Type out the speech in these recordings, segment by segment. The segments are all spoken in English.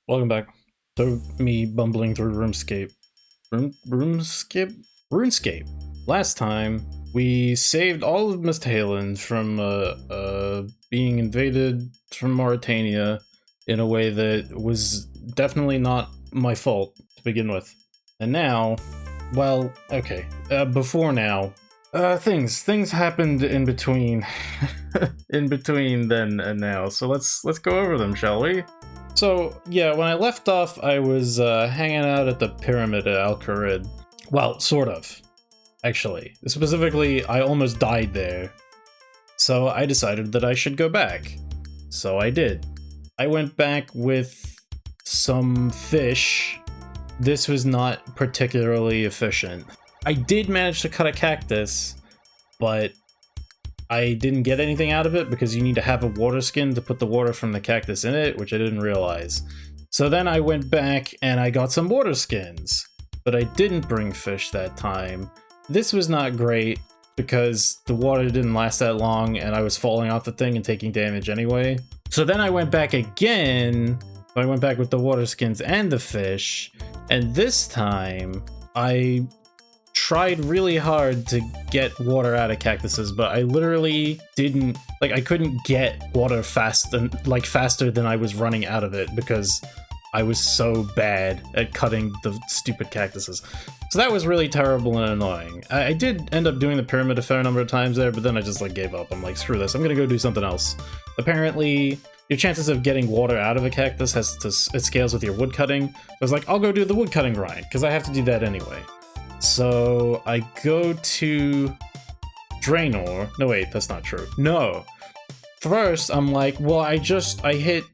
Welcome back. So me bumbling through RuneScape. RuneScape. Last time we saved all of Misthalin from being invaded from Mauritania in a way that was definitely not my fault to begin with. And now, well, okay. Before now, things happened in between in between then and now. So let's go over them, shall we? So, yeah, when I left off, I was hanging out at the pyramid at Al-Kharid. Well, sort of. Actually. Specifically, I almost died there. So I decided that I should go back. So I did. I went back with some fish. This was not particularly efficient. I did manage to cut a cactus, but I didn't get anything out of it because you need to have a water skin to put the water from the cactus in it, which I didn't realize. So then I went back and I got some water skins, but I didn't bring fish that time. This was not great because the water didn't last that long and I was falling off the thing and taking damage anyway. So then I went back again. I went back with the water skins and the fish, and this time I tried really hard to get water out of cactuses, but I literally didn't, I couldn't get water faster than I was running out of it because I was so bad at cutting the stupid cactuses. So that was really terrible and annoying. I did end up doing the pyramid a fair number of times there, but then I just gave up. I'm like, screw this, I'm gonna go do something else. Apparently, your chances of getting water out of a cactus it scales with your wood cutting. I was like, I'll go do the wood cutting grind, because I have to do that anyway. So I go to Draenor. No, wait, that's not true. No. First, I'm like, well, I hit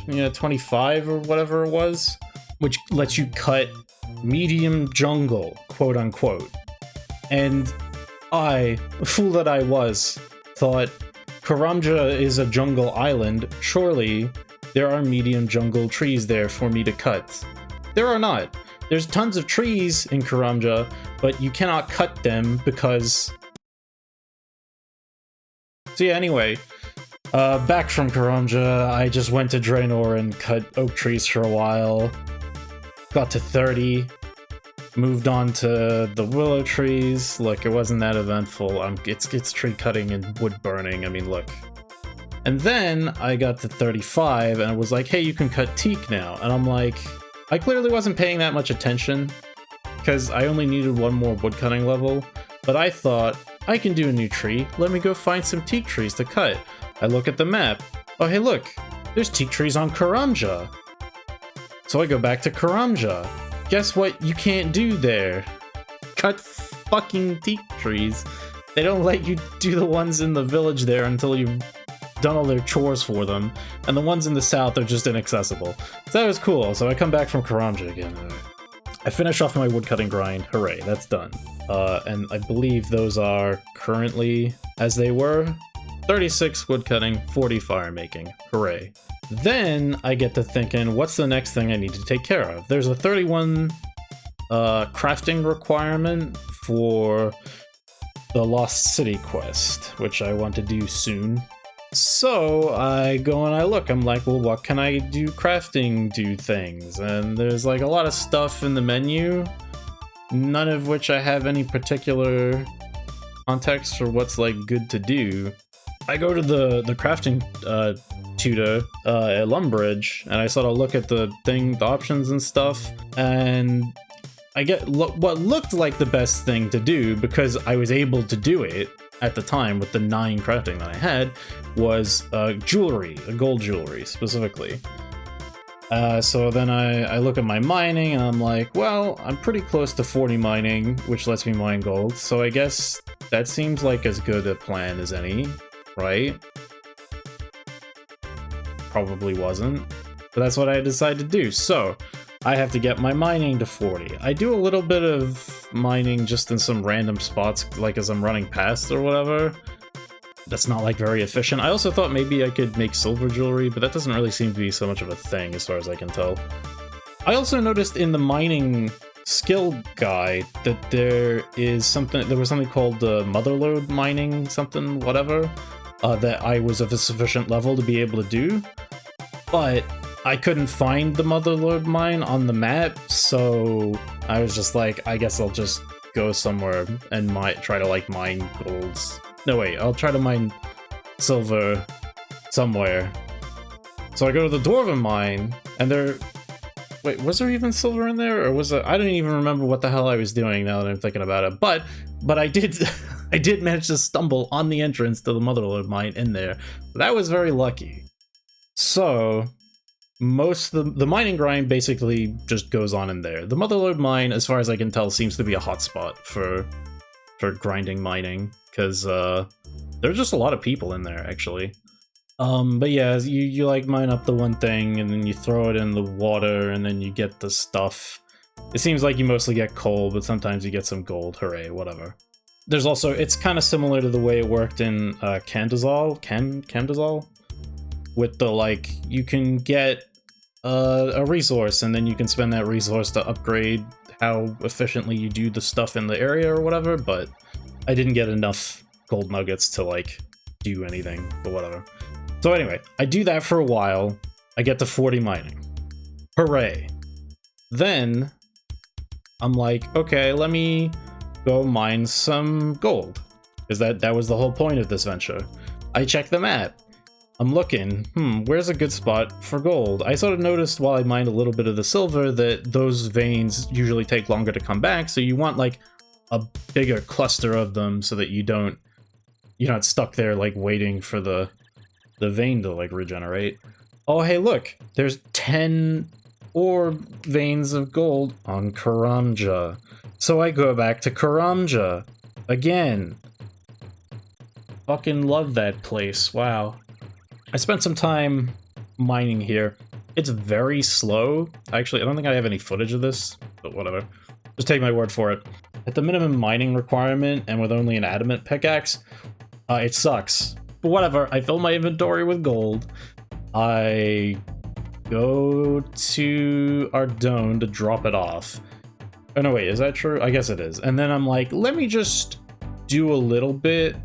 25 or whatever it was, which lets you cut medium jungle, quote unquote. And I, fool that I was, thought Karamja is a jungle island. Surely there are medium jungle trees there for me to cut. There are not. There's tons of trees in Karamja, but you cannot cut them because... So yeah, anyway, back from Karamja, I just went to Draenor and cut oak trees for a while. Got to 30, moved on to the willow trees. Look, it wasn't that eventful. It's tree cutting and wood burning. I mean, look. And then I got to 35, and it was like, hey, you can cut teak now. And I'm like... I clearly wasn't paying that much attention, because I only needed one more woodcutting level, but I thought, I can do a new tree, let me go find some teak trees to cut. I look at the map, oh hey look, there's teak trees on Karamja. So I go back to Karamja. Guess what you can't do there? Cut fucking teak trees. They don't let you do the ones in the village there until you've done all their chores for them, and the ones in the south are just inaccessible. So that was cool. So I come back from Karamja again. I finish off my woodcutting grind. Hooray, that's done. And I believe those are currently, as they were, 36 woodcutting, 40 fire making. Hooray. Then I get to thinking, what's the next thing I need to take care of? There's a 31 crafting requirement for the Lost City quest, which I want to do soon. So I go and I look, I'm like, well, what can I do crafting things? And there's a lot of stuff in the menu, none of which I have any particular context for what's good to do. I go to the crafting tutor at Lumbridge, and I sort of look at the options and stuff, and I get what looked like the best thing to do, because I was able to do it at the time with the 9 crafting that I had, was jewelry, gold jewelry specifically. So then I look at my mining and I'm like, well, I'm pretty close to 40 mining, which lets me mine gold, so I guess that seems like as good a plan as any, right? Probably wasn't, but that's what I decided to do. So I have to get my mining to 40. I do a little bit of mining just in some random spots, as I'm running past or whatever. That's not very efficient. I also thought maybe I could make silver jewelry, but that doesn't really seem to be so much of a thing as far as I can tell. I also noticed in the mining skill guide that there was something called motherlode mining something, whatever, that I was of a sufficient level to be able to do. But I couldn't find the Motherlode mine on the map, so I was just like, I guess I'll just go somewhere and try to like mine golds. No wait, I'll try to mine silver somewhere. So I go to the Dwarven mine, and wait, was there even silver in there, or was it? I don't even remember what the hell I was doing now that I'm thinking about it. But I did, I did manage to stumble on the entrance to the Motherlode mine in there. That was very lucky. So most of the mining grind basically just goes on in there. The Motherlode mine, as far as I can tell, seems to be a hotspot for grinding mining, because there's just a lot of people in there actually. But yeah, you like mine up the one thing, and then you throw it in the water, and then you get the stuff. It seems like you mostly get coal, but sometimes you get some gold. Hooray, whatever. There's also, it's kind of similar to the way it worked in Camdazal, with the like, you can get a resource, and then you can spend that resource to upgrade how efficiently you do the stuff in the area or whatever, but I didn't get enough gold nuggets to like do anything, but whatever. So anyway, I do that for a while. I get to 40 mining. Hooray. Then I'm like, okay, let me go mine some gold, because that was the whole point of this venture. I check the map. I'm looking, where's a good spot for gold? I sort of noticed while I mined a little bit of the silver that those veins usually take longer to come back, so you want like a bigger cluster of them so that you're not stuck there like waiting for the vein to like regenerate. Oh hey look, there's 10 ore veins of gold on Karamja. So I go back to Karamja again. Fucking love that place, wow. I spent some time mining here. It's very slow. Actually, I don't think I have any footage of this, but whatever. Just take my word for it. At the minimum mining requirement, and with only an adamant pickaxe, it sucks. But whatever, I fill my inventory with gold. I go to Ardone to drop it off. Oh no, wait, is that true? I guess it is. And then I'm like, let me just do a little bit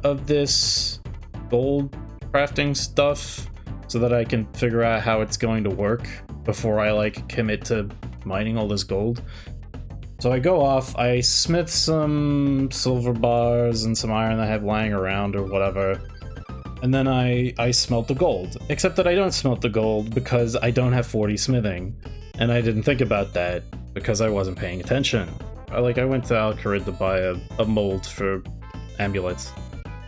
of this gold crafting stuff so that I can figure out how it's going to work before I like commit to mining all this gold. So I go off, I smith some silver bars and some iron that I have lying around or whatever, and then I smelt the gold. Except that I don't smelt the gold because I don't have 40 smithing, and I didn't think about that because I wasn't paying attention. I went to Alcarid to buy a mold for amulets.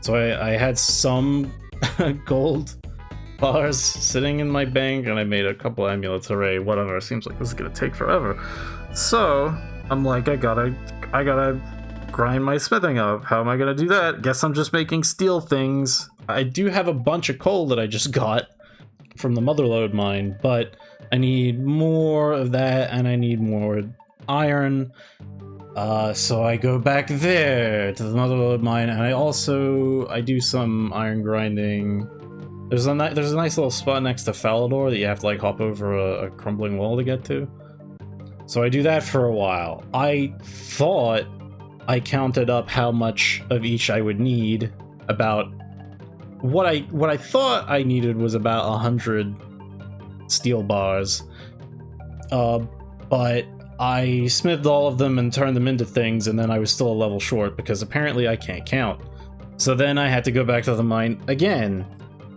So I had some gold bars sitting in my bank, and I made a couple amulets. Hooray, whatever. Seems like this is gonna take forever. So I'm like, I gotta grind my smithing up. How am I gonna do that? Guess I'm just making steel things. I do have a bunch of coal that I just got from the Motherlode mine, but I need more of that, and I need more iron. So I go back there to the Motherlode mine, and I do some iron grinding. There's a nice little spot next to Falador that you have to like hop over a crumbling wall to get to. So I do that for a while. I thought I counted up how much of each I would need. About what I thought I needed was about 100 steel bars. But I smithed all of them and turned them into things, and then I was still a level short because apparently I can't count. So then I had to go back to the mine again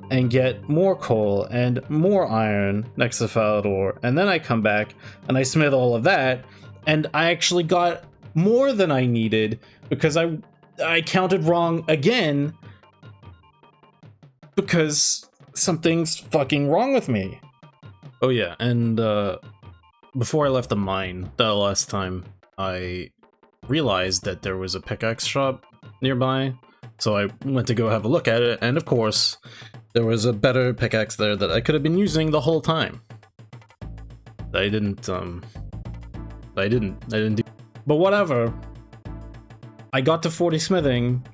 and get more coal and more iron next to Falador, and then I come back and I smith all of that, and I actually got more than I needed because I counted wrong again because something's fucking wrong with me. Oh yeah, and before I left the mine, the last time, I realized that there was a pickaxe shop nearby, so I went to go have a look at it, and of course, there was a better pickaxe there that I could have been using the whole time. I didn't do. But whatever. I got to 40 smithing,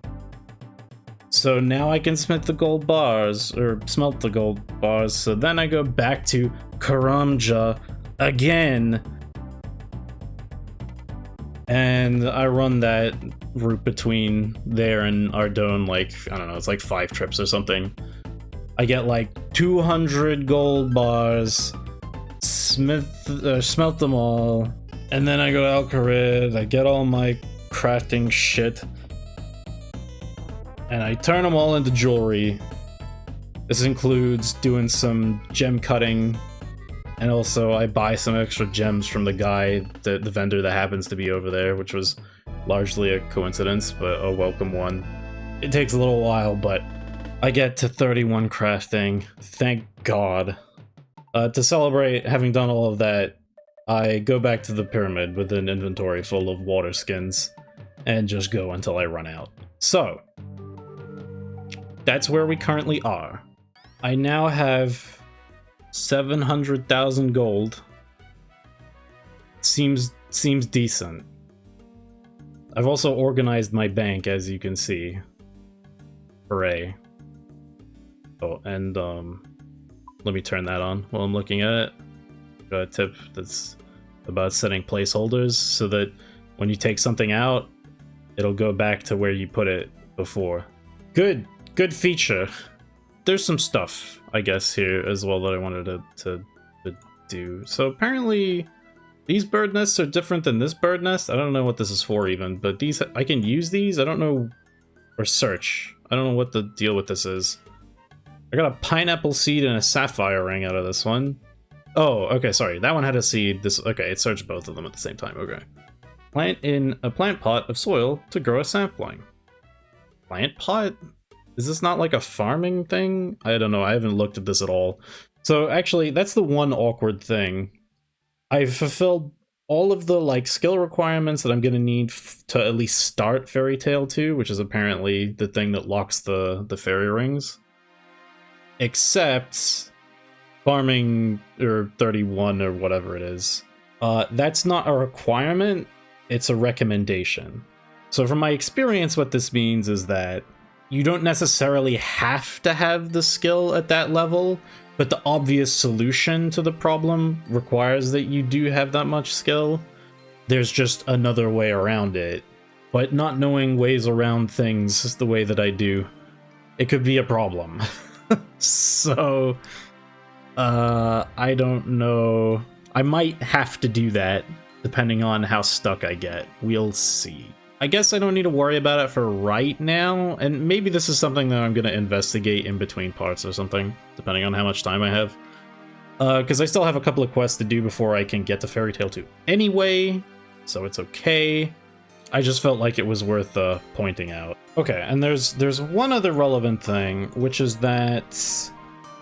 so now I can smith the gold bars, or smelt the gold bars, so then I go back to Karamja again, and I run that route between there and Ardone, like, I don't know, it's like 5 trips or something. I get like 200 gold bars, smelt them all, and then I go to Alcarid, I get all my crafting shit, and I turn them all into jewelry. This includes doing some gem cutting, and also I buy some extra gems from the guy, the vendor that happens to be over there, which was largely a coincidence, but a welcome one. It takes a little while, but I get to 31 crafting, thank God. To celebrate having done all of that, I go back to the pyramid with an inventory full of water skins, and just go until I run out. So, that's where we currently are. I now have 700,000 gold. Seems decent. I've also organized my bank, as you can see. Hooray. Oh, and let me turn that on while I'm looking at it. Got a tip that's about setting placeholders so that when you take something out, it'll go back to where you put it before. Good feature. There's some stuff, I guess, here as well that I wanted to do. So apparently these bird nests are different than this bird nest. I don't know what this is for even, but these, I can use these. I don't know, or search. I don't know what the deal with this is. I got a pineapple seed and a sapphire ring out of this one. Oh, okay, sorry. That one had a seed. This, okay, it searched both of them at the same time. Okay. Plant in a plant pot of soil to grow a sapling. Plant pot? Is this not like a farming thing? I don't know. I haven't looked at this at all. So actually, that's the one awkward thing. I've fulfilled all of the like skill requirements that I'm gonna need to at least start Fairy Tail 2, which is apparently the thing that locks the fairy rings. Except farming or 31 or whatever it is. That's not a requirement, it's a recommendation. So from my experience, what this means is that you don't necessarily have to have the skill at that level, but the obvious solution to the problem requires that you do have that much skill. There's just another way around it. But not knowing ways around things the way that I do, it could be a problem. So, I don't know. I might have to do that, depending on how stuck I get. We'll see. I guess I don't need to worry about it for right now, and maybe this is something that I'm going to investigate in between parts or something, depending on how much time I have. Because I still have a couple of quests to do before I can get to Fairy Tail 2 anyway, so it's okay. I just felt like it was worth pointing out. Okay, and there's one other relevant thing, which is that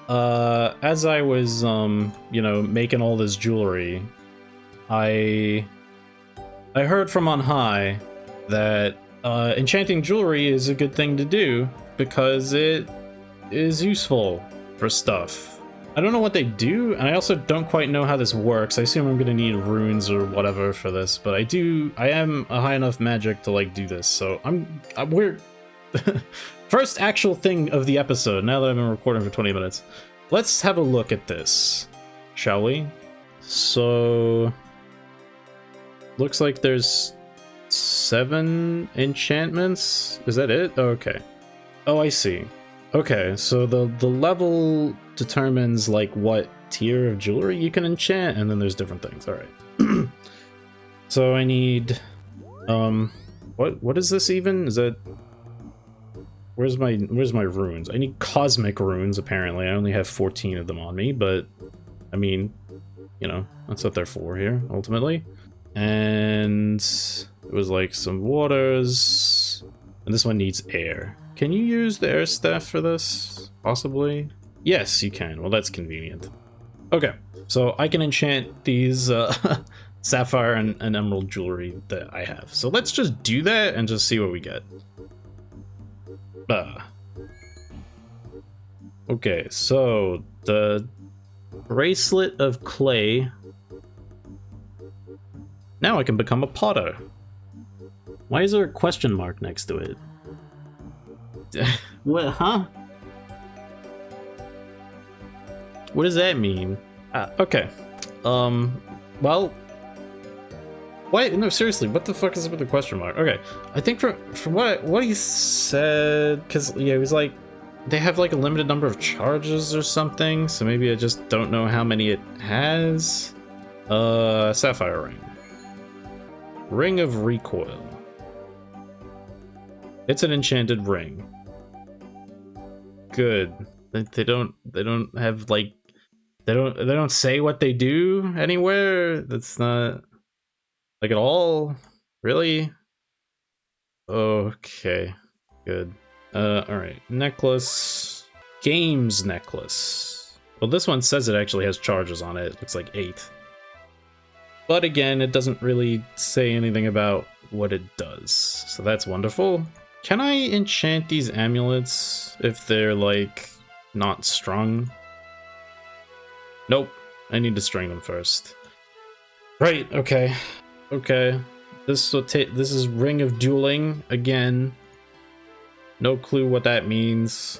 as I was, you know, making all this jewelry, I heard from on high that enchanting jewelry is a good thing to do because it is useful for stuff. I don't know what they do, and I also don't quite know how this works. I assume I'm gonna need runes or whatever for this, but I am a high enough magic to like do this, so we're first actual thing of the episode, now that I've been recording for 20 minutes. Let's have a look at this, shall we? So, looks like there's 7 enchantments. Is that it? Okay. Oh, I see. Okay, so the level determines like what tier of jewelry you can enchant, and then there's different things. All right. So I need what is this even? Is that where's my runes? I need cosmic runes apparently. I only have 14 of them on me, but I mean, you know, that's what they're for here ultimately. And it was like some waters, and this one needs air. Can you use the air staff for this? Possibly? Yes, you can. Well, that's convenient. Okay, so I can enchant these sapphire and emerald jewelry that I have. So let's just do that and just see what we get. Okay, so the bracelet of clay. Now I can become a potter. Why is there a question mark next to it? What, huh? What does that mean? Okay. Well... Wait, no, seriously, what the fuck is with the question mark? Okay, I think from what he said, because, yeah, he was like, they have like a limited number of charges or something, so maybe I just don't know how many it has. Sapphire ring. Ring of recoil. It's an enchanted ring. Good. They don't have like they don't say what they do anywhere. That's not like at all. Really? Okay. Good. Alright. Necklace. Games necklace. Well, this one says it actually has charges on it. It looks like 8. But again, it doesn't really say anything about what it does. So that's wonderful. Can I enchant these amulets if they're, like, not strung? Nope. I need to string them first. Right, okay. Okay. This is Ring of Dueling again. No clue what that means.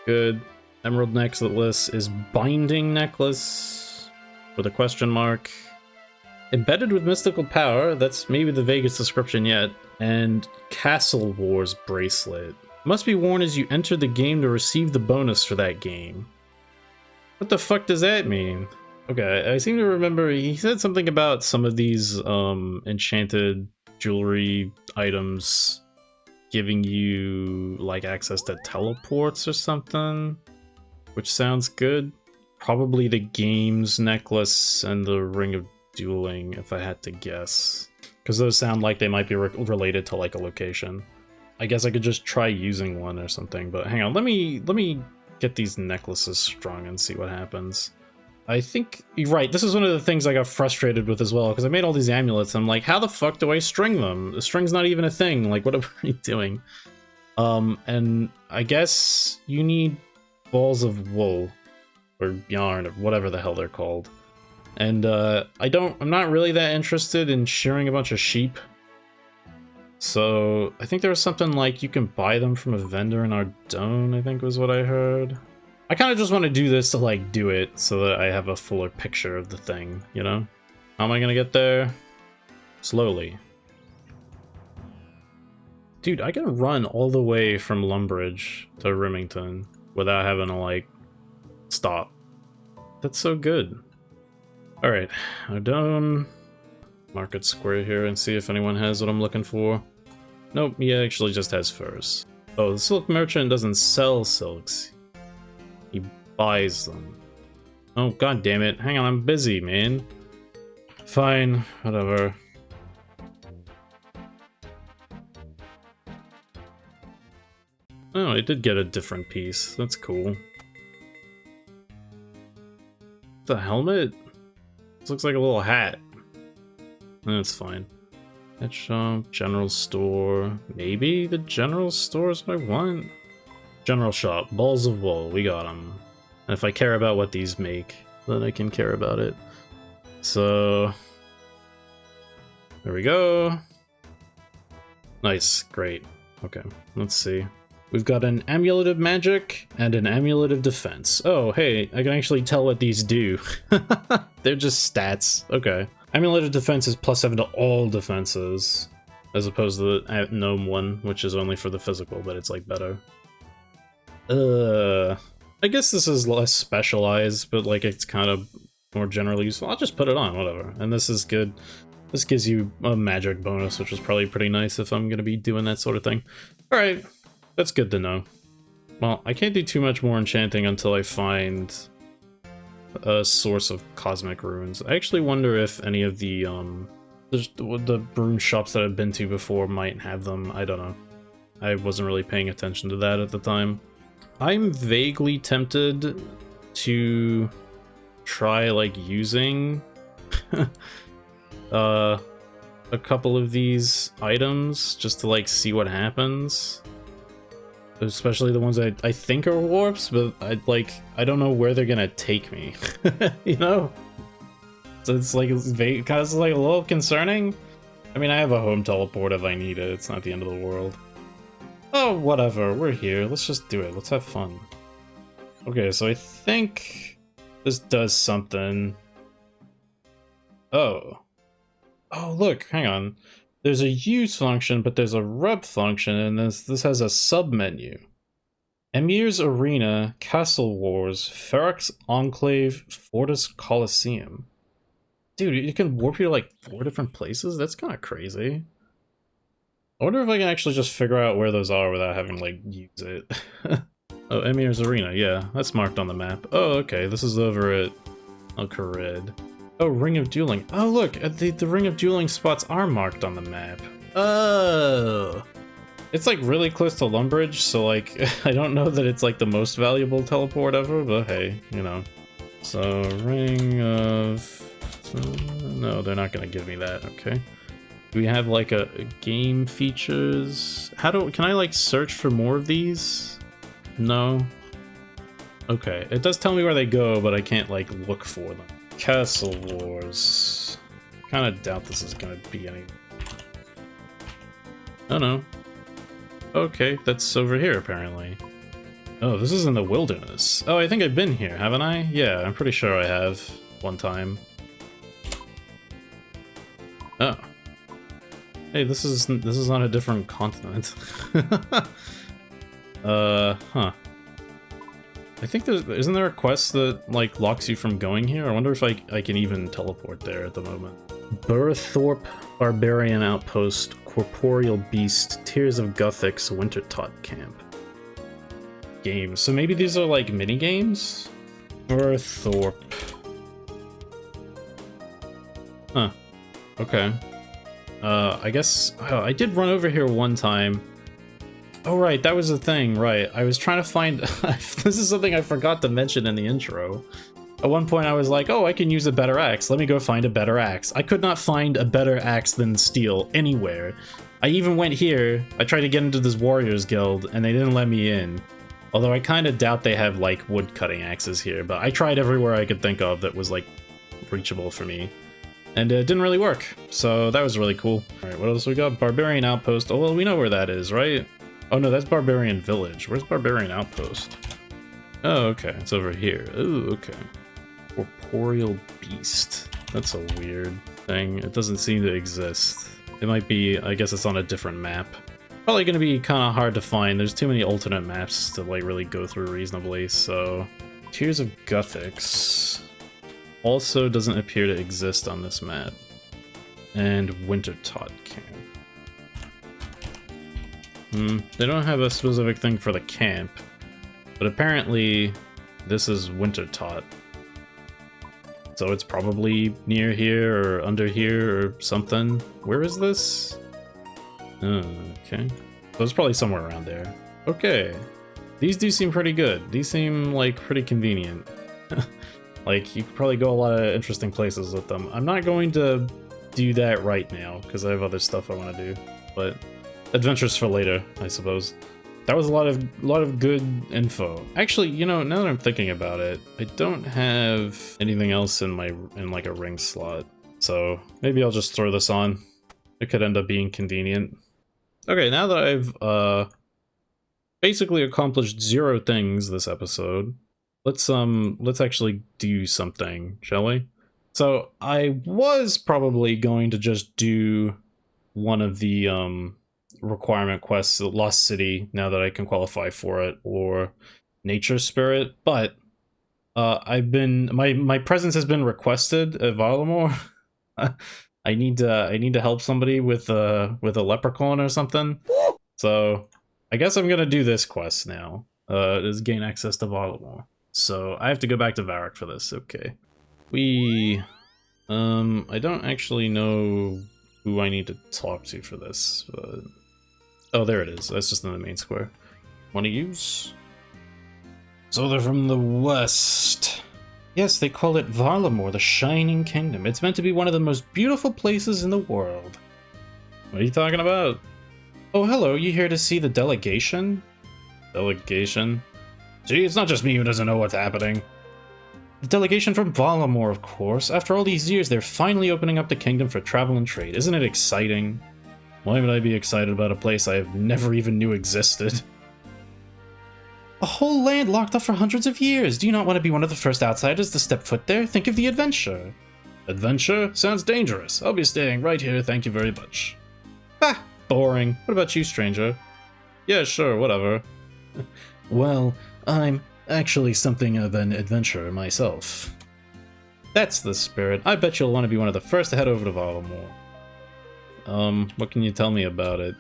Good. Emerald Necklace is Binding Necklace with a question mark. Embedded with mystical power, that's maybe the vaguest description yet. And Castle Wars Bracelet. Must be worn as you enter the game to receive the bonus for that game. What the fuck does that mean? Okay, I seem to remember he said something about some of these enchanted jewelry items giving you like access to teleports or something, which sounds good. Probably the games necklace and the Ring of Dueling, if I had to guess, because those sound like they might be related to like a location. I guess I could just try using one or something, but hang on, let me get these necklaces strung and see what happens. I think you're right. This is one of the things I got frustrated with as well, because I made all these amulets. And I'm like, how the fuck do I string them? The string's not even a thing. Like, what are we doing? And I guess you need balls of wool or yarn or whatever the hell they're called. And I'm not really that interested in shearing a bunch of sheep. So I think there was something like you can buy them from a vendor in Ardone, I think was what I heard. I kind of just want to do this to like do it so that I have a fuller picture of the thing, you know? How am I gonna get there? Slowly. Dude, I can run all the way from Lumbridge to Remington without having to like stop. That's so good. Alright, Ardone. Market Square here and see if anyone has what I'm looking for. Nope, he actually just has furs. Oh, the silk merchant doesn't sell silks. He buys them. Oh, god damn it. Hang on, I'm busy, man. Fine, whatever. Oh, I did get a different piece. That's cool. The helmet? This looks like a little hat. That's fine. Pet shop, general store. Maybe the general store is what I want. General shop, balls of wool, we got them. And if I care about what these make, then I can care about it. So, there we go. Nice, great. Okay, let's see. We've got an Amulet of Magic and an Amulet of Defense. Oh, hey, I can actually tell what these do. They're just stats. Okay. Amulet of Defense is +7 to all defenses, as opposed to the Gnome one, which is only for the physical, but it's like better. I guess this is less specialized, but like it's kind of more generally useful. I'll just put it on, whatever. And this is good. This gives you a magic bonus, which is probably pretty nice if I'm going to be doing that sort of thing. Alright, that's good to know. Well, I can't do too much more enchanting until I find a source of cosmic runes. I actually wonder if any of the rune shops that I've been to before might have them. I don't know. I wasn't really paying attention to that at the time. I'm vaguely tempted to try like using a couple of these items just to like see what happens. Especially the ones I think are warps, but I don't know where they're gonna take me. You know? So it's like vague, kind of like a little concerning. I mean, I have a home teleport if I need it. It's not the end of the world. Oh, whatever. We're here. Let's just do it. Let's have fun. Okay, so I think this does something. Oh. Oh, look. Hang on. There's a use function, but there's a rep function, and this has a sub-menu. Emir's Arena, Castle Wars, Ferox Enclave, Fortis Coliseum. Dude, you can warp here like 4 different places? That's kind of crazy. I wonder if I can actually just figure out where those are without having, like, use it. Oh, Emir's Arena, yeah, that's marked on the map. Oh, okay, this is over at Alcarid. Oh, Ring of Dueling. Oh, look, the Ring of Dueling spots are marked on the map. Oh! It's, like, really close to Lumbridge, so, like, I don't know that it's, like, the most valuable teleport ever, but hey, you know. So, Ring of... No, they're not gonna give me that, okay. Do we have, like, a game features? Can I, like, search for more of these? No? Okay, it does tell me where they go, but I can't, like, look for them. Castle Wars. Kinda doubt this is gonna be any... Oh no. Okay, that's over here, apparently. Oh, this is in the wilderness. Oh, I think I've been here, haven't I? Yeah, I'm pretty sure I have. One time. Oh. Hey, this is on a different continent. Huh. I think isn't there a quest that, like, locks you from going here? I wonder if I can even teleport there at the moment. Burthorpe Barbarian Outpost, Corporeal Beast, Tears of Guthix, Wintertot Camp. Games. So maybe these are, like, mini-games? Burthorpe. Huh. Okay. I guess... Oh, I did run over here one time. Oh, right, that was the thing, right. I was trying to find... This is something I forgot to mention in the intro. At one point I was like, oh, I can use a better axe. Let me go find a better axe. I could not find a better axe than steel anywhere. I even went here. I tried to get into this Warriors Guild, and they didn't let me in. Although I kind of doubt they have, like, wood-cutting axes here, but I tried everywhere I could think of that was, like, reachable for me. And it didn't really work, so that was really cool. Alright, what else we got? Barbarian Outpost. Oh, well, we know where that is, right? Oh no, that's Barbarian Village. Where's Barbarian Outpost? Oh, okay, it's over here. Ooh, okay. Corporeal Beast. That's a weird thing. It doesn't seem to exist. It might be, I guess it's on a different map. Probably gonna be kind of hard to find. There's too many alternate maps to, like, really go through reasonably, so... Tears of Guthix also doesn't appear to exist on this map. And Wintertot Camp. They don't have a specific thing for the camp, but apparently this is Wintertot. So it's probably near here or under here or something. Where is this? Okay. So it's probably somewhere around there. Okay. These do seem pretty good. These seem, like, pretty convenient. Like, you could probably go a lot of interesting places with them. I'm not going to do that right now, because I have other stuff I want to do, but adventures for later, I suppose. That was a lot of good info. Actually, you know, now that I'm thinking about it, I don't have anything else in like a ring slot. So maybe I'll just throw this on. It could end up being convenient. Okay, now that I've basically accomplished 0 things this episode, let's actually do something, shall we? So I was probably going to just do one of the requirement quests, Lost City, now that I can qualify for it, or Nature Spirit, but my presence has been requested at Varlamore. I need to help somebody with a leprechaun or something. So I guess I'm gonna do this quest now. Is gain access to Varlamore. So I have to go back to Varrock for this. Okay. I don't actually know who I need to talk to for this, but... Oh, there it is. That's just in the main square. Want to use? So they're from the west. Yes, they call it Varlamore, the Shining Kingdom. It's meant to be one of the most beautiful places in the world. What are you talking about? Oh, hello, you here to see the delegation? Delegation? Gee, it's not just me who doesn't know what's happening. The delegation from Varlamore, of course. After all these years, they're finally opening up the kingdom for travel and trade. Isn't it exciting? Why would I be excited about a place I never even knew existed? A whole land locked up for hundreds of years. Do you not want to be one of the first outsiders to step foot there? Think of the adventure. Adventure? Sounds dangerous. I'll be staying right here, thank you very much. Ah, boring. What about you, stranger? Yeah, sure, whatever. Well, I'm actually something of an adventurer myself. That's the spirit. I bet you'll want to be one of the first to head over to Valamore. What can you tell me about it?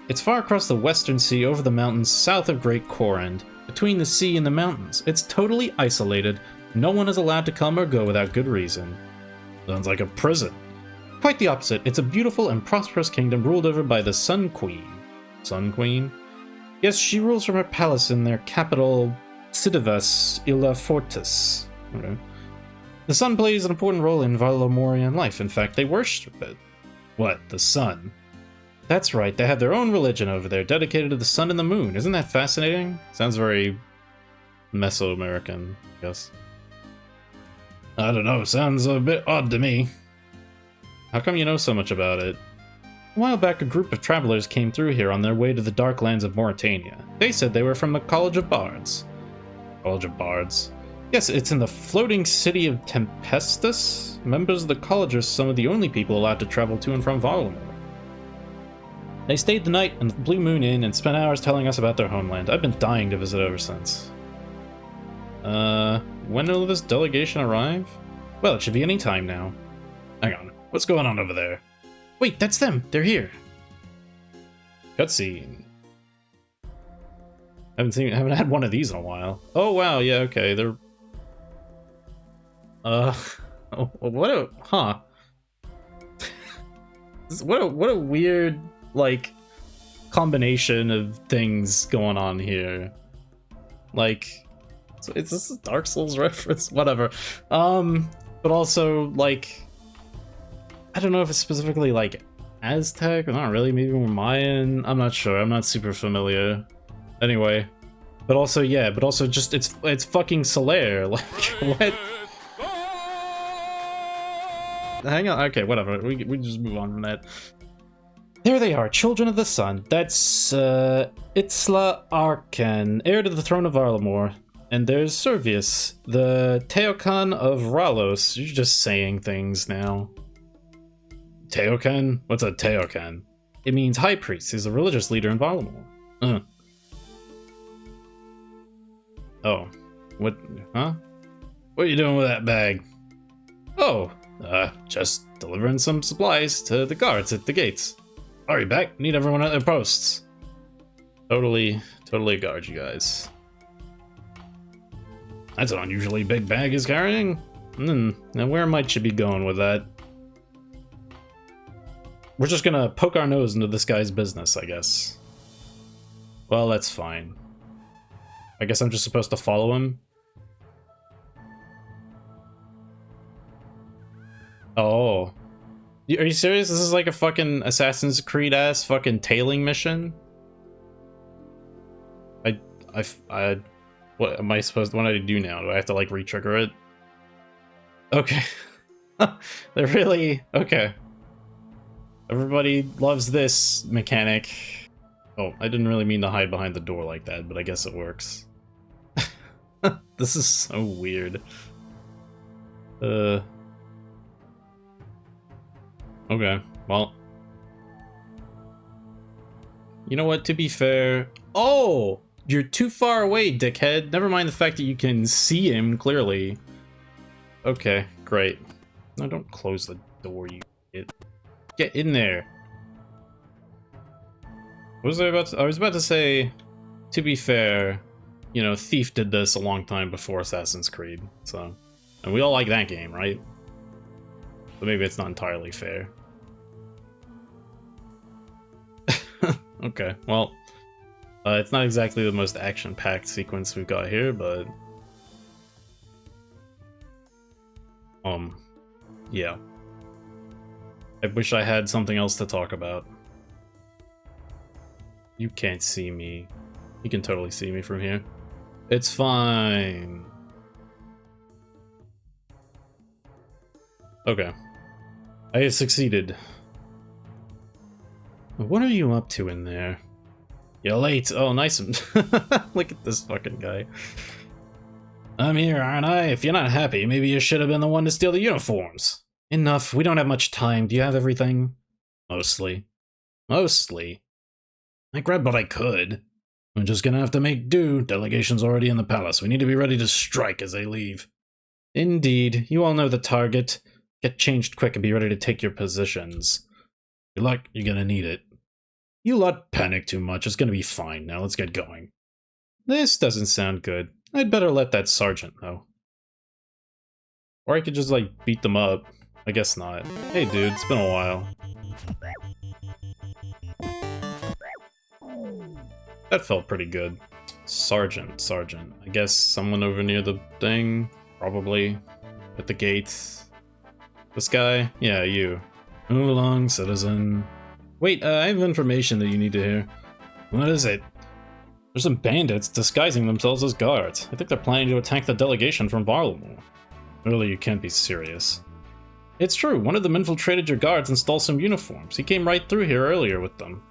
It's far across the western sea over the mountains south of Great Korend, between the sea and the mountains. It's totally isolated. No one is allowed to come or go without good reason. Sounds like a prison. Quite the opposite. It's a beautiful and prosperous kingdom ruled over by the Sun Queen. Sun Queen? Yes, she rules from her palace in their capital, Sidivas Illa Fortis. Okay. The sun plays an important role in Valamorian life. In fact, they worship it. What, the sun? That's right, they have their own religion over there, dedicated to the sun and the moon. Isn't that fascinating? Sounds very Mesoamerican, I guess. I don't know, sounds a bit odd to me. How come you know so much about it? A while back, a group of travelers came through here on their way to the dark lands of Mauritania. They said they were from the College of Bards. College of Bards? Yes, it's in the floating city of Tempestus. Members of the college are some of the only people allowed to travel to and from Valamore. They stayed the night in the Blue Moon Inn and spent hours telling us about their homeland. I've been dying to visit ever since. When will this delegation arrive? Well, it should be any time now. Hang on, what's going on over there? Wait, that's them! They're here! Cutscene. Haven't had one of these in a while. Oh wow, yeah, okay, they're... what a... Huh. What a weird, like, combination of things going on here. Like, it's this a Dark Souls reference? Whatever. But also, like, I don't know if it's specifically, like, Aztec, or not really, maybe more Mayan, I'm not sure, I'm not super familiar. Anyway. But also, yeah, but also just, it's fucking Solaire, like, what? Hang on, okay, whatever, we just move on from that. There they are, Children of the Sun. That's, Itzla Arkan, heir to the throne of Valamore. And there's Servius, the Teokan of Ralos. You're just saying things now. Teokan? What's a Teokan? It means High Priest. He's a religious leader in Valamore. Oh. What? Huh? What are you doing with that bag? Oh, just delivering some supplies to the guards at the gates. Hurry back, need everyone at their posts. Totally guard you guys. That's an unusually big bag he's carrying. Now where might you be going with that? We're just gonna poke our nose into this guy's business, I guess. Well, that's fine. I guess I'm just supposed to follow him. Oh. Are you serious? This is like a fucking Assassin's Creed ass fucking tailing mission? What am I supposed to, what do I do now? Do I have to like re-trigger it? Okay. They're really, okay. Everybody loves this mechanic. Oh, I didn't really mean to hide behind the door like that, but I guess it works. This is so weird. Okay, well. You know what, to be fair... Oh! You're too far away, dickhead. Never mind the fact that you can see him, clearly. Okay, great. No, don't close the door, you idiot. Get in there. What was I about to... I was about to say, to be fair, you know, Thief did this a long time before Assassin's Creed, so... And we all like that game, right? But maybe it's not entirely fair. Okay, well... it's not exactly the most action-packed sequence we've got here, but... yeah. I wish I had something else to talk about. You can't see me. You can totally see me from here. It's fine. Okay. I have succeeded. What are you up to in there? You're late. Oh, nice. Look at this fucking guy. I'm here, aren't I? If you're not happy, maybe you should have been the one to steal the uniforms. Enough. We don't have much time. Do you have everything? Mostly. Mostly. I grabbed what I could. We're just gonna have to make do. Delegation's already in the palace. We need to be ready to strike as they leave. Indeed. You all know the target. Get changed quick and be ready to take your positions. Good luck. You're gonna need it. You lot panic too much. It's gonna be fine. Now let's get going. This doesn't sound good. I'd better let that sergeant know. Or I could just, like, beat them up. I guess not. Hey, dude, it's been a while. That felt pretty good. Sergeant. I guess someone over near the thing? Probably. At the gates. This guy? Yeah, you. Move along, citizen. Wait, I have information that you need to hear. What is it? There's some bandits disguising themselves as guards. I think they're planning to attack the delegation from Barlow. Really, you can't be serious. It's true, one of them infiltrated your guards and stole some uniforms. He came right through here earlier with them.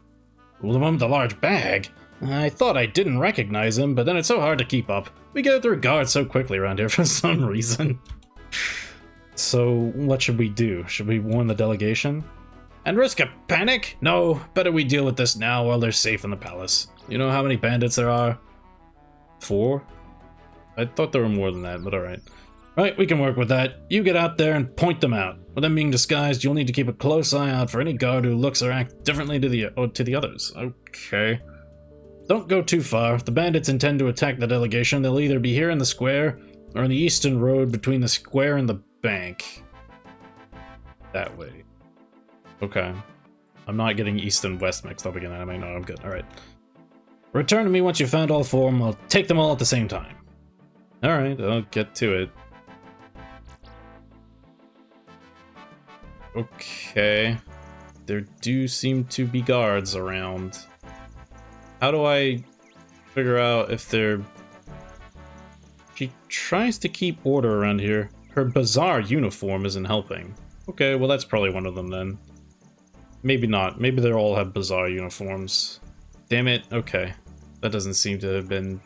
Well, the one with the large bag? I thought I didn't recognize him, but then it's so hard to keep up. We go through guards so quickly around here for some reason. So, what should we do? Should we warn the delegation? And risk a panic? No, better we deal with this now while they're safe in the palace. You know how many bandits there are? 4? I thought there were more than that, but alright. Right, we can work with that. You get out there and point them out. With them being disguised, you'll need to keep a close eye out for any guard who looks or acts differently to the others. Okay. Don't go too far. If the bandits intend to attack the delegation, they'll either be here in the square or on the eastern road between the square and the bank. That way. Okay. I'm not getting east and west mixed up again. I mean, no, I'm good. Alright. Return to me once you've found all 4 of them. I'll take them all at the same time. Alright, I'll get to it. Okay. There do seem to be guards around. How do I figure out if they're... She tries to keep order around here. Her bizarre uniform isn't helping. Okay, well that's probably one of them then. Maybe not. Maybe they all have bizarre uniforms. Damn it. Okay. That doesn't seem to have been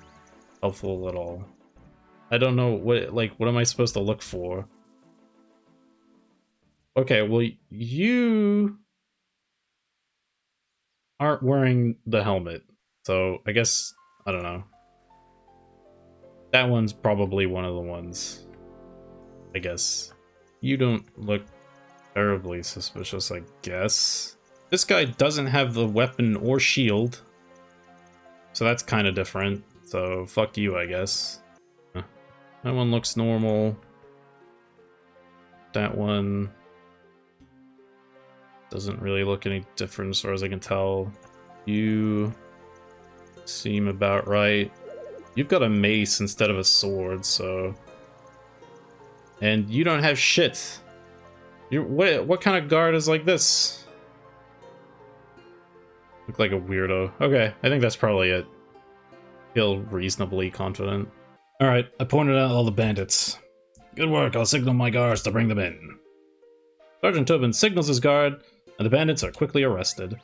helpful at all. I don't know what am I supposed to look for? Okay, well you aren't wearing the helmet. So I guess, I don't know. That one's probably one of the ones. I guess. You don't look terribly suspicious, I guess. This guy doesn't have the weapon or shield. So that's kind of different. So fuck you, I guess. That one looks normal. That one doesn't really look any different as far as I can tell. You seem about right. You've got a mace instead of a sword, so... And you don't have shit. What kind of guard is like this? Look like a weirdo. Okay, I think that's probably it. Feel reasonably confident. Alright, I pointed out all the bandits. Good work, I'll signal my guards to bring them in. Sergeant Tobin signals his guard, and the bandits are quickly arrested.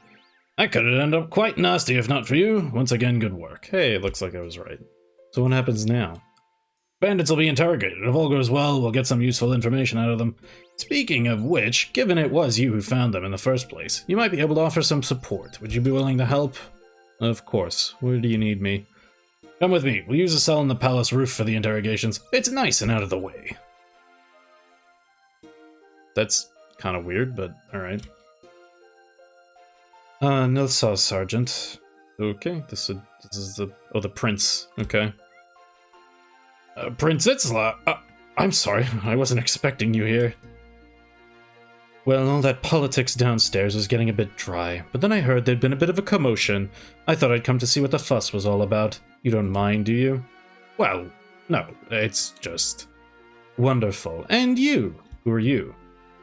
That could have ended up quite nasty if not for you. Once again, good work. Hey, it looks like I was right. So what happens now? Bandits will be interrogated. If all goes well, we'll get some useful information out of them. Speaking of which, given it was you who found them in the first place, you might be able to offer some support. Would you be willing to help? Of course. Where do you need me? Come with me. We'll use a cell on the palace roof for the interrogations. It's nice and out of the way. That's kind of weird, but alright. No saw Sergeant. Okay, this is the prince. Okay. Prince Itzla, I'm sorry, I wasn't expecting you here. Well, all that politics downstairs was getting a bit dry, but then I heard there'd been a bit of a commotion. I thought I'd come to see what the fuss was all about. You don't mind, do you? Well, no, it's just... Wonderful. And you? Who are you?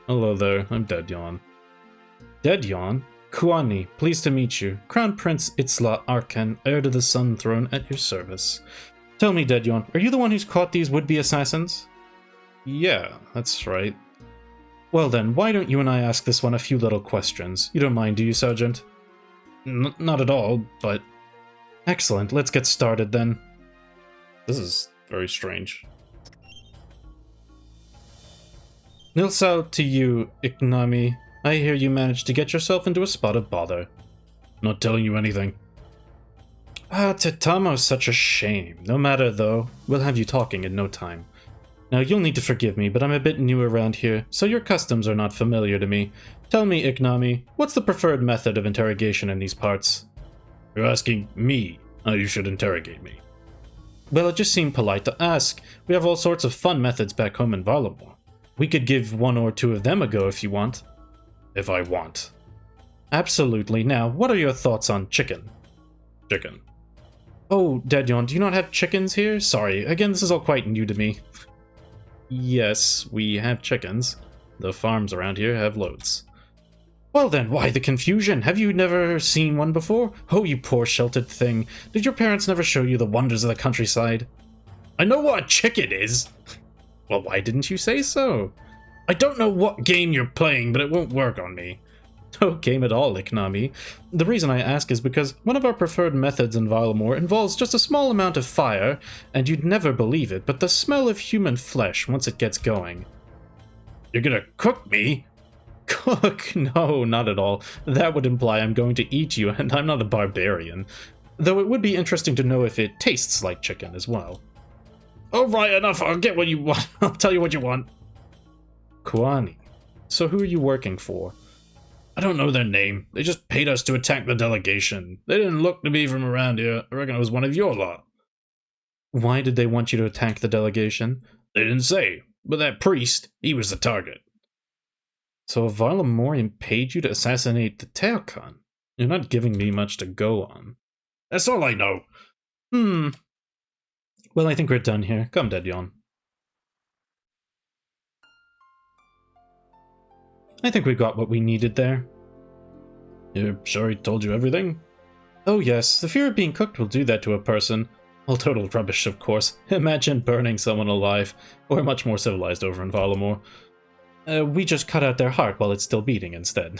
Hello there, I'm Dedyon. Dedyon? Kuani, pleased to meet you. Crown Prince Itzla Arkan, heir to the Sun Throne, at your service. Tell me, Dedyon, are you the one who's caught these would-be assassins? Yeah, that's right. Well then, why don't you and I ask this one a few little questions? You don't mind, do you, Sergeant? Not at all, but... Excellent, let's get started then. This is very strange. Nilsal to you, Iknami. I hear you managed to get yourself into a spot of bother. Not telling you anything. Ah, Tetamo's such a shame. No matter, though. We'll have you talking in no time. Now, you'll need to forgive me, but I'm a bit new around here, so your customs are not familiar to me. Tell me, Iknami, what's the preferred method of interrogation in these parts? You're asking me how you should interrogate me. Well, it just seemed polite to ask. We have all sorts of fun methods back home in Varlamore. We could give one or two of them a go if you want. If I want. Absolutely. Now, what are your thoughts on chicken? Chicken. Oh, Dedyon, do you not have chickens here? Sorry, again, this is all quite new to me. Yes, we have chickens. The farms around here have loads. Well then, why the confusion? Have you never seen one before? Oh, you poor sheltered thing. Did your parents never show you the wonders of the countryside? I know what a chicken is! Well, why didn't you say so? I don't know what game you're playing, but it won't work on me. No game at all, Iknami. The reason I ask is because one of our preferred methods in Varlamore involves just a small amount of fire, and you'd never believe it, but the smell of human flesh once it gets going. You're gonna cook me? Cook? No, not at all. That would imply I'm going to eat you, and I'm not a barbarian. Though it would be interesting to know if it tastes like chicken as well. Alright, enough, I'll get what you want. I'll tell you what you want. Kwani. So who are you working for? I don't know their name. They just paid us to attack the delegation. They didn't look to be from around here. I reckon it was one of your lot. Why did they want you to attack the delegation? They didn't say, but that priest, he was the target. So a Varlamorian paid you to assassinate the Teokan? You're not giving me much to go on. That's all I know. Well, I think we're done here. Come, Dedyon. I think we got what we needed there. You're sure he told you everything? Oh yes, the fear of being cooked will do that to a person. All total rubbish, of course. Imagine burning someone alive. We're much more civilized over in Varlamore. We just cut out their heart while it's still beating instead.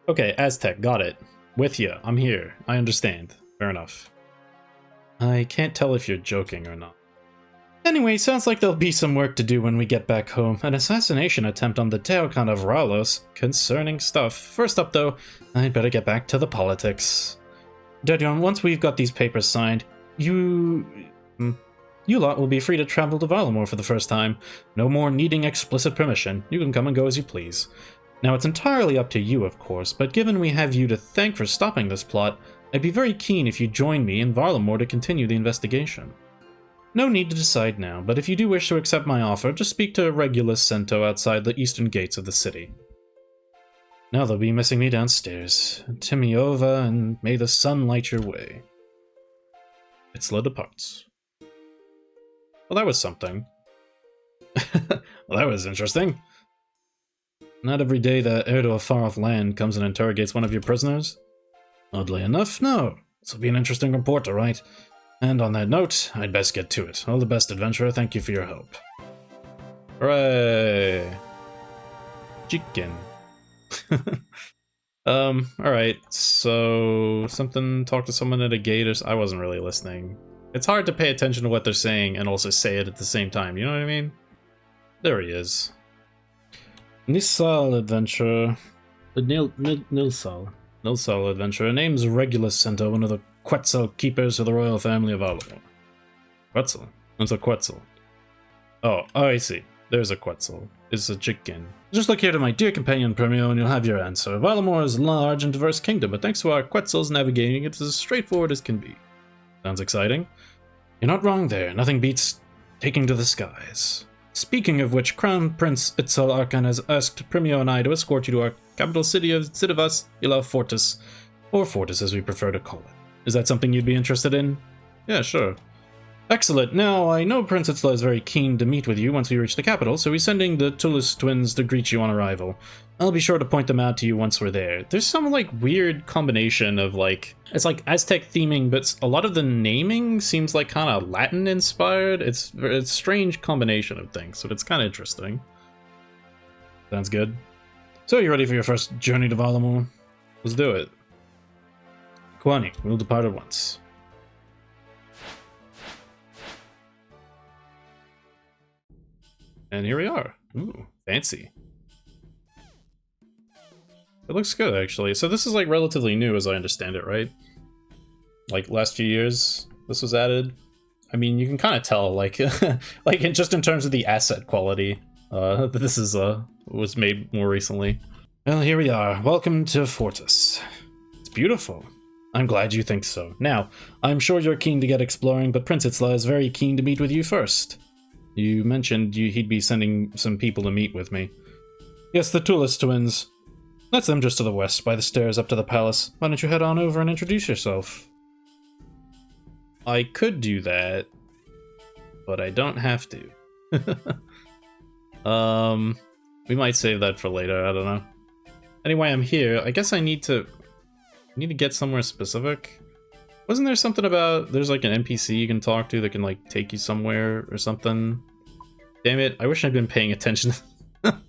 Okay, Aztec, got it. With you, I'm here. I understand. Fair enough. I can't tell if you're joking or not. Anyway, sounds like there'll be some work to do when we get back home. An assassination attempt on the Teokan of Ralos. Concerning stuff. First up, though, I'd better get back to the politics. Dedyon, once we've got these papers signed, you lot will be free to travel to Varlamore for the first time. No more needing explicit permission. You can come and go as you please. Now, it's entirely up to you, of course, but given we have you to thank for stopping this plot, I'd be very keen if you join me in Varlamore to continue the investigation. No need to decide now, but if you do wish to accept my offer, just speak to Regulus Sento outside the eastern gates of the city. Now they'll be missing me downstairs. Timiova, and may the sun light your way. Itzla departs. Well, that was something. Well, that was interesting. Not every day the heir to a far-off land comes and interrogates one of your prisoners. Oddly enough, no. This will be an interesting report to write. And on that note, I'd best get to it. All the best, adventurer. Thank you for your help. Hooray! Chicken. Alright, so talk to someone at a gate, or I wasn't really listening. It's hard to pay attention to what they're saying and also say it at the same time, you know what I mean? There he is. Nilsal adventurer. Nilsal adventurer. Name's Regulus Sento, one of the Quetzal keepers of the royal family of Varlamore. Quetzal? What's a Quetzal? Oh, I see. There's a Quetzal. It's a chicken. Just look here to my dear companion Premio and you'll have your answer. Varlamore is a large and diverse kingdom, but thanks to our Quetzals navigating it is as straightforward as can be. Sounds exciting? You're not wrong there. Nothing beats taking to the skies. Speaking of which, Crown Prince Itzal Arkan has asked Premio and I to escort you to our capital city of Sidivas Ila Fortis, or Fortis as we prefer to call it. Is that something you'd be interested in? Yeah, sure. Excellent. Now, I know Prince Itzla is very keen to meet with you once we reach the capital, so he's sending the Tullis twins to greet you on arrival. I'll be sure to point them out to you once we're there. There's some, weird combination of, it's like Aztec theming, but a lot of the naming seems kind of Latin-inspired. It's a strange combination of things, so it's kind of interesting. Sounds good. So, you ready for your first journey to Varlamore? Let's do it. Kwani, we'll depart at once. And here we are. Ooh, fancy. It looks good, actually. So this is, like, relatively new, as I understand it, right? Like, last few years, this was added. I mean, you can kind of tell, like, like, just in terms of the asset quality, that this is, was made more recently. Well, here we are. Welcome to Fortis. It's beautiful. I'm glad you think so. Now, I'm sure you're keen to get exploring, but Prince Itzla is very keen to meet with you first. You mentioned he'd be sending some people to meet with me. Yes, the Tulis twins. That's them just to the west, by the stairs up to the palace. Why don't you head on over and introduce yourself? I could do that, but I don't have to. We might save that for later, I don't know. Anyway, I'm here. I guess I need to get somewhere specific. Wasn't there something about there's like an NPC you can talk to that can like take you somewhere or something? Damn it, I wish I'd been paying attention to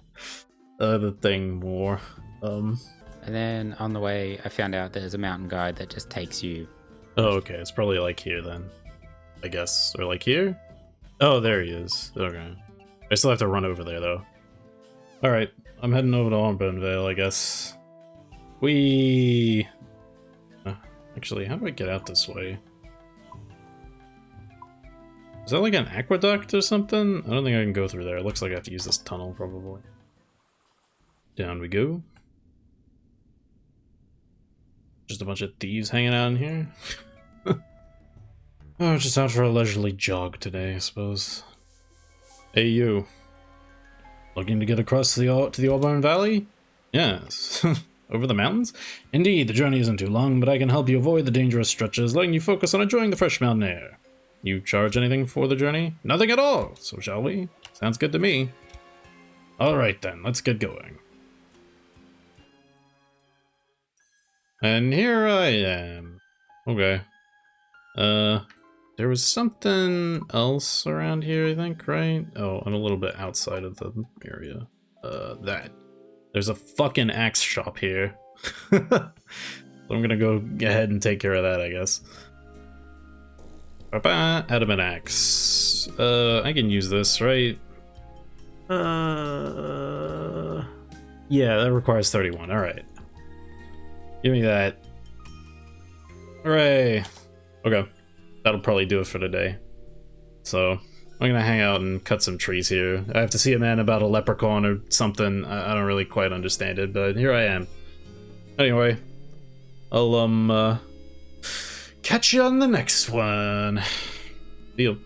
the thing more. And then on the way, I found out there's a mountain guide that just takes you. Oh, okay. It's probably like here then, I guess. Or like here? Oh, there he is. Okay. I still have to run over there though. Alright, I'm heading over to Armbone Vale, I guess. Actually, how do I get out this way? Is that like an aqueduct or something? I don't think I can go through there. It looks like I have to use this tunnel, probably. Down we go. Just a bunch of thieves hanging out in here. Oh, just out for a leisurely jog today, I suppose. Hey, you. Looking to get across to the Armbone Valley? Yes. Over the mountains? Indeed, the journey isn't too long, but I can help you avoid the dangerous stretches, letting you focus on enjoying the fresh mountain air. You charge anything for the journey? Nothing at all, so shall we? Sounds good to me. Alright then, let's get going. And here I am. Okay. There was something else around here, I think, right? Oh, I'm a little bit outside of the area. That. There's a fucking axe shop here. So I'm gonna go ahead and take care of that, I guess. Adamant axe. I can use this, right? Yeah, that requires 31. Alright. Give me that. Hooray. Okay. That'll probably do it for today. So, I'm gonna hang out and cut some trees here. I have to see a man about a leprechaun or something. I don't really quite understand it, but here I am. Anyway, I'll, catch you on the next one. Deal.